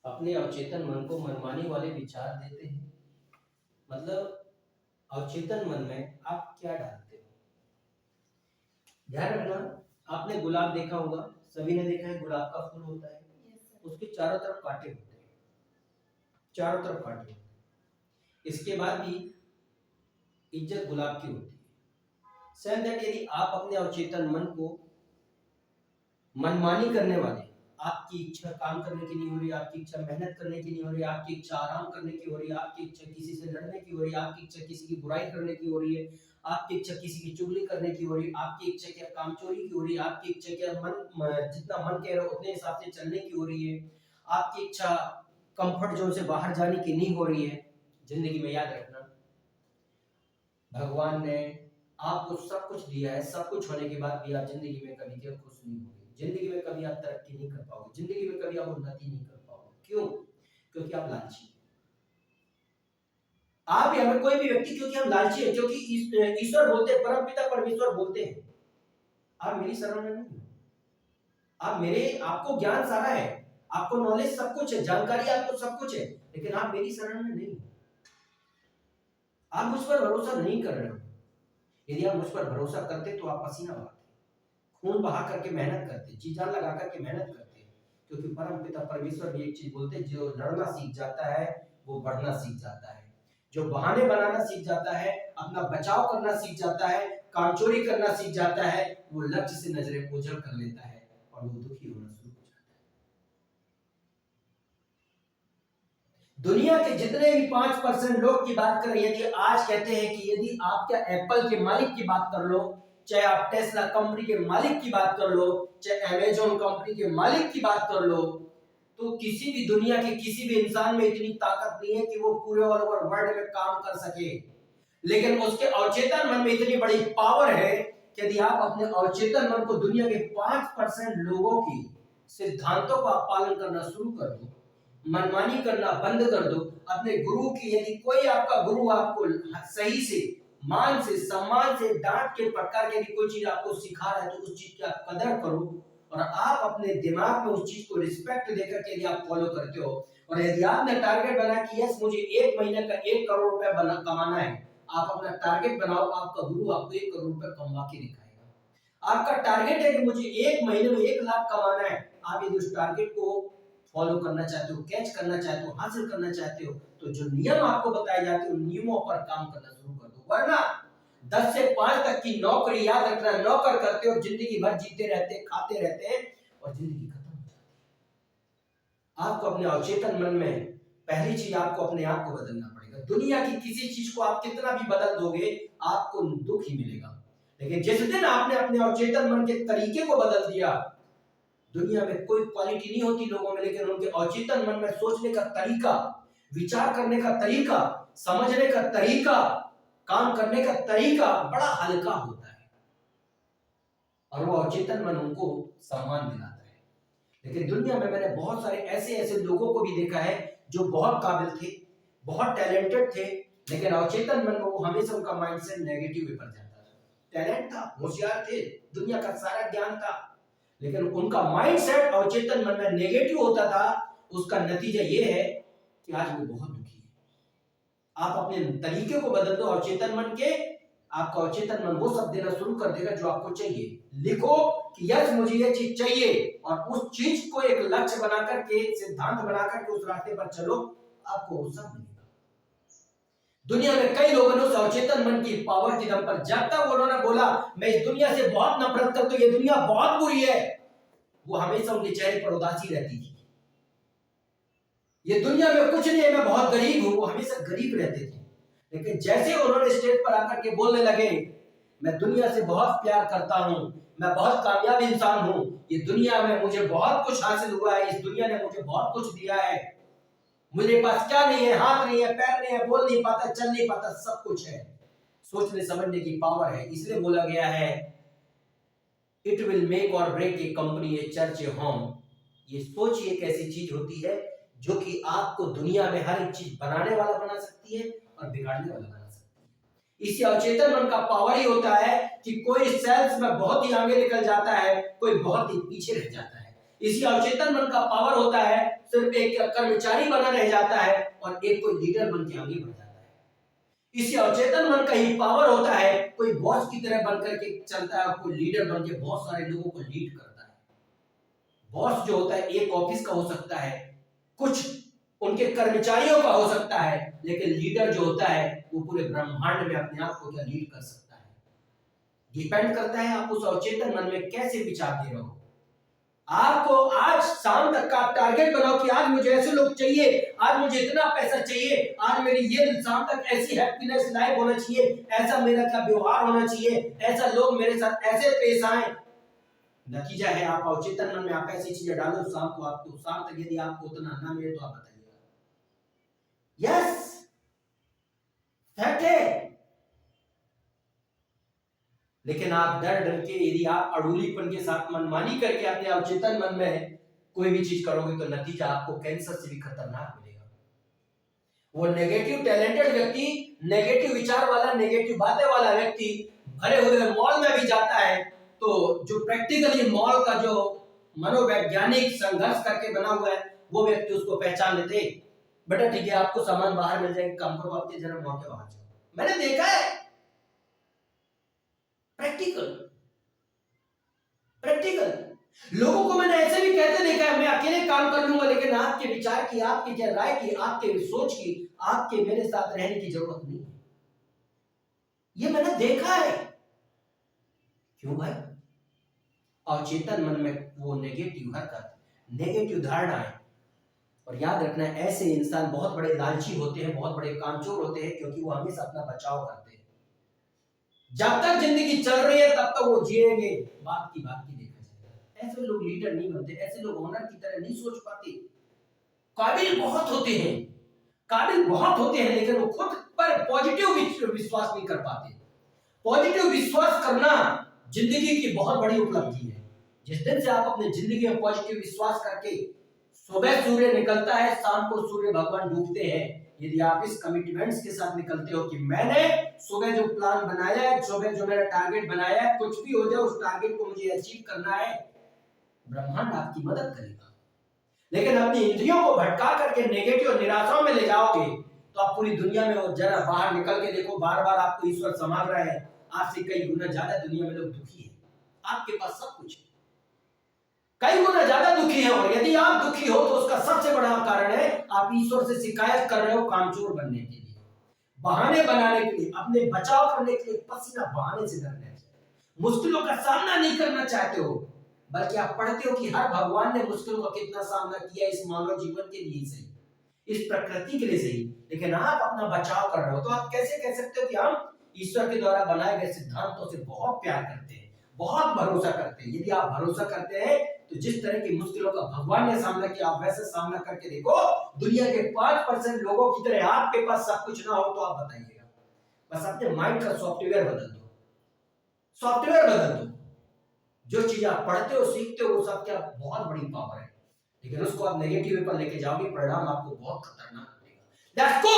अपने अवचेतन मन को मनमानी वाले विचार देते हैं। मतलब अवचेतन मन में आप क्या डालते हो? ध्यान रखना, आपने गुलाब देखा होगा, सभी ने देखा है गुलाब का फूल होता है, उसके चारों तरफ कांटे होते हैं, चारों तरफ कांटे होते हैं। इसके बाद भी इज्जत गुलाब की होती है। सेम दैट यदि आप अपने अवचेतन मन को मनमानी करने वाले, आपकी इच्छा काम करने की नहीं हो रही, आपकी इच्छा मेहनत करने की नहीं हो रही, आपकी इच्छा आराम करने की हो रही है, आपकी इच्छा किसी से लड़ने की हो रही है, आपकी इच्छा किसी की बुराई करने की हो रही है, आपकी इच्छा किसी की चुगली करने की हो रही है, आपकी इच्छा क्या कामचोरी की हो रही है, आपकी इच्छा क्या जितना मन कह रहा है उतने हिसाब से चलने की हो रही है, आपकी इच्छा कंफर्ट जोन से बाहर जाने की नहीं हो रही है। जिंदगी में याद रखना, भगवान ने आपको सब कुछ दिया है, सब कुछ होने के बाद भी आप जिंदगी में कभी क्या खुश नहीं होगे, जिंदगी में कभी आप तरक्की नहीं कर पाओगे, जिंदगी में कभी आप उन्नति नहीं कर पाओगे। क्यों? क्योंकि आप लालची हैं। आप या फिर कोई भी व्यक्ति, क्योंकि हम लालची है, क्योंकि ईश्वर बोलते हैं, परमपिता परमेश्वर बोलते हैं आप मेरी शरण में नहीं हो। आप मेरे, आपको ज्ञान सारा है, आपको नॉलेज सब कुछ है, जानकारी आपको सब कुछ है, लेकिन आप मेरी शरण में नहीं हो। आप मुझ पर भरोसा नहीं कर रहे हो। यदि आप मुझ पर भरोसा करते तो आप पसीना बहाते, खून बहा करके मेहनत करते, जी जान लगा करके मेहनत करते। क्योंकि परम पिता परमेश्वर भी एक चीज बोलते हैं, जो लड़ना सीख जाता है वो बढ़ना सीख जाता है, जो बहाने बनाना सीख जाता है, अपना बचाव करना सीख जाता है, कामचोरी करना सीख जाता है, वो लक्ष्य से नजरें ओझल कर लेता है और वो दुखी होना शुरू हो जाता है। दुनिया के जितने भी 5% लोग की बात करें, यदि आज कहते हैं कि यदि आप क्या एप्पल के मालिक की बात कर लो, चाहे आप टेस्ला कंपनी के मालिक की बात कर लो, चाहे अमेजोन कंपनी के मालिक की बात कर लो, तो किसी भी दुनिया के किसी भी इंसान में इतनी ताकत नहीं है कि वो पूरे ऑल ओवर वर्ल्ड में काम कर सके। लेकिन उसके अवचेतन मन में इतनी बड़ी पावर है कि यदि आप अपने अवचेतन मन को दुनिया के 5% लोगों की सिद्धांतों का पालन करना शुरू कर दो, मनमानी करना बंद कर दो, अपने गुरु की, यदि कोई आपका गुरु आपको सही से, मान से, सम्मान से, डांट के प्रकार के यदि कोई चीज आपको सिखा रहा है तो उस चीज की आप कदर करो और आप अपने दिमाग में उस चीज को रिस्पेक्ट देकर के यदि आप फॉलो करते हो। और यदि आपने टारगेट बना कि यस मुझे 1 महीने का 1 करोड़ रुपए कमाना है, आप अपना टारगेट बनाओ, आपका गुरु आपको 1 करोड़ रुपए कमा के दिखाएगा। आपका टारगेट है कि मुझे 1 महीने में 1 लाख कमाना है, आप यदि उस टारगेट को फॉलो करना चाहते हो, कैच करना चाहते हो, हासिल करना चाहते हो, तो जो नियम आपको बताए जाते हैं उन नियमों पर काम करना शुरू कर दो। वरना 10 से 5 तक की नौकरी, याद रखना, नौकर करते हो, जिंदगी भर जीते रहते, खाते रहते हैं और जिंदगी खत्म हो जाती है। आपको अपने अवचेतन मन में पहली चीज, आपको अपने आप को बदलना पड़ेगा। दुनिया की किसी चीज को आप कितना भी बदल दोगे, आपको दुख ही मिलेगा। लेकिन जिस दिन आपने अपने अवचेतन मन के तरीके को बदल दिया, दुनिया में कोई क्वालिटी नहीं होती लोगों में, लेकिन उनके अवचेतन मन में सोचने का तरीका, विचार करने का तरीका, समझने का तरीका, काम करने का तरीका बड़ा हल्का होता है और वो अवचेतन मन उनको सम्मान दिलाता है। लेकिन दुनिया में मैंने बहुत सारे ऐसे ऐसे लोगों को भी देखा है जो बहुत काबिल थे, बहुत टैलेंटेड थे, लेकिन अवचेतन मन में वो हमेशा उनका माइंडसेट नेगेटिव पर जाता था। टैलेंट था, होशियार थे, दुनिया का सारा ज्ञान था, लेकिन उनका माइंडसेट अवचेतन मन में नेगेटिव होता था। उसका नतीजा यह है कि आज वो बहुत दुखी है। आप अपने तरीके को बदल दो अवचेतन मन के, आपका अवचेतन मन वो सब देना शुरू कर देगा जो आपको चाहिए। लिखो कि यस मुझे ये चीज चाहिए और उस चीज को एक लक्ष्य बना करके, सिद्धांत बना करके उस रास्ते पर चलो, आपको वो सब मिलेगा। दुनिया में कई लोगों ने उस अवचेतन मन की पावर के दम पर, जब तक उन्होंने बोला मैं इस दुनिया से बहुत नफरत करता हूं, ये दुनिया बहुत बुरी है, वो हमेशा उनके चेहरे पर उदासी रहती थी। ये दुनिया में कुछ नहीं है, मैं बहुत गरीब हूं, वो हमेशा गरीब रहते थे। लेकिन जैसे उन्होंने स्टेज पर आकर के बोलने लगे मैं दुनिया से बहुत प्यार करता हूं, मैं बहुत कामयाब इंसान हूं, ये दुनिया में मुझे बहुत कुछ हासिल हुआ है, इस दुनिया ने मुझे बहुत कुछ दिया है, मुझे पास क्या नहीं है, हाथ नहीं है, पैर नहीं है, बोल नहीं पाता, चल नहीं पाता, सब कुछ है, सोचने समझने की पावर है। इसलिए बोला गया है इट विल मेक और ब्रेक ए कंपनी, ए चर्च, ए होम। ये सोच एक ऐसी चीज होती है जो कि आपको दुनिया में हर एक चीज बनाने वाला बना सकती है और बिगाड़ने वाला बना सकती है। इसी अवचेतन मन का पावर ही होता है कि कोई सेल्स में बहुत ही आगे निकल जाता है, कोई बहुत ही पीछे रह जाता है। इसी अवचेतन मन का पावर होता है, सिर्फ एक कर्मचारी बना रह जाता है और एक कोई लीडर बन के आगे बढ़ जाता है। इसी अवचेतन मन का ही पावर होता है, कोई बॉस की तरह बन करके चलता है और कोई लीडर बन के बहुत सारे लोगों को लीड करता है। बॉस जो होता है एक ऑफिस का हो सकता है, कुछ उनके कर्मचारियों का हो सकता है, लेकिन लीडर जो होता है वो पूरे ब्रह्मांड में अपने आप को क्या लीड कर सकता है। डिपेंड करता है आप उस अवचेतन मन में कैसे विचार दे रहे हो। आपको आज शाम तक का टारगेट बनाओ कि आज मुझे ऐसे लोग चाहिए, आज मुझे इतना पैसा चाहिए, आज मेरी ये शाम तक ऐसी हैप्पीनेस लाइफ होना चाहिए, ऐसा मेरा क्या व्यवहार होना चाहिए, ऐसा लोग मेरे साथ ऐसे पेश आए। नतीजा है आप अवचेतन मन में आप ऐसी चीजें डालो, शाम को आपको शाम तक यदि आपको उतना ना मिले तो आप बताइएगा। यस, फैक्ट है। लेकिन आप डर डर के यदि आप अड़ूलीपन के साथ मनमानी करके अपने अवचेतन मन में कोई भी चीज करोगे तो नतीजा आपको कैंसर से भी खतरनाक मिलेगा। वो नेगेटिव टैलेंटेड व्यक्ति, नेगेटिव विचार वाला, नेगेटिव बातें वाला व्यक्ति भरे हुए मॉल में भी जाता है तो जो प्रैक्टिकली मॉल का जो मनोवैज्ञानिक संघर्ष करके बना हुआ है वो व्यक्ति उसको पहचान लेते, बेटा ठीक है आपको सामान बाहर मिल जाएगा, काम करो, आपके जरा मॉल के बाहर जाओ। मैंने देखा है प्रैक्टिकल लोगों को, मैंने ऐसे भी कहते देखा है मैं अकेले काम कर लूंगा, लेकिन आपके विचार की, आपकी क्या राय की, आपके सोच की, आपके मेरे साथ रहने की जरूरत नहीं है। ये मैंने देखा है। क्यों भाई? अवचेतन मन में वो नेगेटिव हरकत, नेगेटिव धारणाएं। और याद रखना ऐसे इंसान बहुत बड़े लालची होते हैं, बहुत बड़े कामचोर होते हैं, क्योंकि वो हमेशा अपना बचाव करते हैं। जब तक जिंदगी चल रही है तब तक वो जिएंगे, बात की देखा जाएगा। ऐसे लोग लीडर नहीं बनते, ऐसे लोग ओनर की तरह नहीं सोच पाते। काबिल बहुत होते हैं, काबिल बहुत होते हैं, लेकिन वो खुद पर पॉजिटिव विश्वास नहीं कर पाते। पॉजिटिव विश्वास करना जिंदगी की बहुत बड़ी उपलब्धि है। जिस दिन से आप अपने जिंदगी में पॉजिटिव विश्वास करके, सुबह सूर्य निकलता है, शाम को सूर्य भगवान डूबते हैं, यदि आप इस कमिटमेंट्स के साथ निकलते हो कि मैंने सुबह जो प्लान बनाया है, सुबह जो मेरा टारगेट बनाया है, कुछ भी हो जाए उस टारगेट को मुझे अचीव करना है, ब्रह्मांड आपकी मदद करेगा। लेकिन अपनी इंद्रियों को भटका करके नेगेटिव और निराशाओं में ले जाओगे तो आप पूरी दुनिया में जरा बाहर निकल के देखो, बार बार आपको ईश्वर संभाल रहा है, आपसे कई गुना ज्यादा दुनिया में लोग दुखी है, आपके पास सब कुछ है, कई गुना ज्यादा दुखी है। और यदि आप दुखी हो तो उसका सबसे बड़ा कारण है आप ईश्वर से शिकायत कर रहे हो कामचोर बनने के लिए, बहाने बनाने के लिए, अपने बचाव करने के लिए पसीना बहाने से करने से, मुश्किलों का सामना नहीं करना चाहते हो, बल्कि आप पढ़ते हो कि हर भगवान ने मुश्किलों का कितना सामना किया इस मानव जीवन के लिए सही, इस प्रकृति के लिए सही, लेकिन आप अपना बचाव कर रहे हो। तो आप कैसे कह सकते हो कि हम ईश्वर के द्वारा बनाए गए सिद्धांतों से बहुत प्यार करते हैं, बहुत भरोसा करते हैं? यदि आप भरोसा करते हैं तो जिस तरह की मुश्किलों का भगवान ने सामना किया आप वैसे सामना करके देखो। दुनिया के 5% लोगों की तरह आपके पास सब कुछ ना हो तो आप बताइएगा। बस अपने माइंड का सॉफ्टवेयर बदल दो, सॉफ्टवेयर बदल दो। जो चीज आप पढ़ते हो, सीखते हो, वो सब क्या बहुत बड़ी पावर है, लेकिन उसको आप नेगेटिव पर लेके जाओगे, परिणाम आपको बहुत खतरनाक मिलेगा। Let's go.